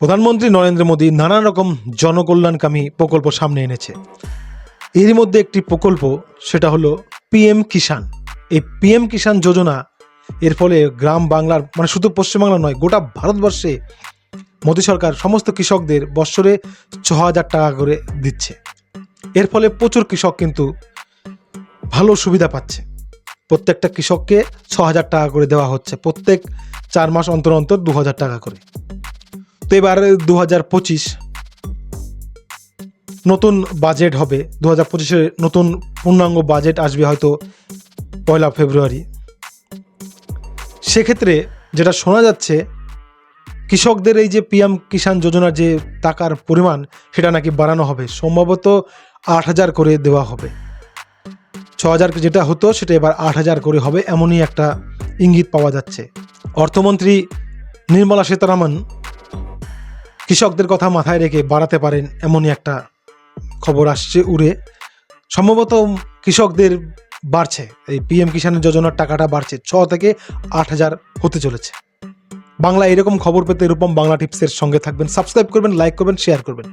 প্রধানমন্ত্রী নরেন্দ্র মোদী নানা রকম জনকল্যাণকামী প্রকল্প সামনে এনেছে। এরই মধ্যে একটি প্রকল্প, সেটা হলো পিএম কিষাণ। এই পিএম কিষাণ যোজনা, এর ফলে গ্রাম বাংলার মানে শুধু পশ্চিমবাংলা নয়, গোটা ভারতবর্ষে মোদী সরকার সমস্ত কৃষকদের বৎসরে ৬,০০০ টাকা করে দিচ্ছে। এর ফলে প্রচুর কৃষক কিন্তু ভালো সুবিধা পাচ্ছে। প্রত্যেকটা কৃষককে ৬,০০০ টাকা করে দেওয়া হচ্ছে, প্রত্যেক 4 মাস অন্তর অন্তর ২,০০০ টাকা করে। তো এবার ২০২৫ নতুন বাজেট হবে, ২০২৫-এ নতুন পূর্ণাঙ্গ বাজেট আসবে হয়তো ১ ফেব্রুয়ারি। সেক্ষেত্রে যেটা শোনা যাচ্ছে, কৃষকদের এই যে পিএম কিষাণ যোজনার যে টাকার পরিমাণ, সেটা নাকি বাড়ানো হবে, সম্ভবত ৮,০০০ করে দেওয়া হবে। ৬,০০০ যেটা হতো সেটা এবার ৮,০০০ করে হবে, এমনই একটা ইঙ্গিত পাওয়া যাচ্ছে। অর্থমন্ত্রী নির্মলা সীতারামন কৃষকদের কথা মাথায় রেখে বাড়াতে পারেন, এমনই একটা খবর আসছে উড়ে। সম্ভবত কৃষকদের বাড়ছে, এই পিএম কিষাণ যোজনার টাকাটা বাড়ছে, ৬ থেকে ৮,০০০ হতে চলেছে। বাংলা এরকম খবর পেতে রূপম বাংলা টিপসের সঙ্গে থাকবেন, সাবস্ক্রাইব করবেন, লাইক করবেন, শেয়ার করবেন।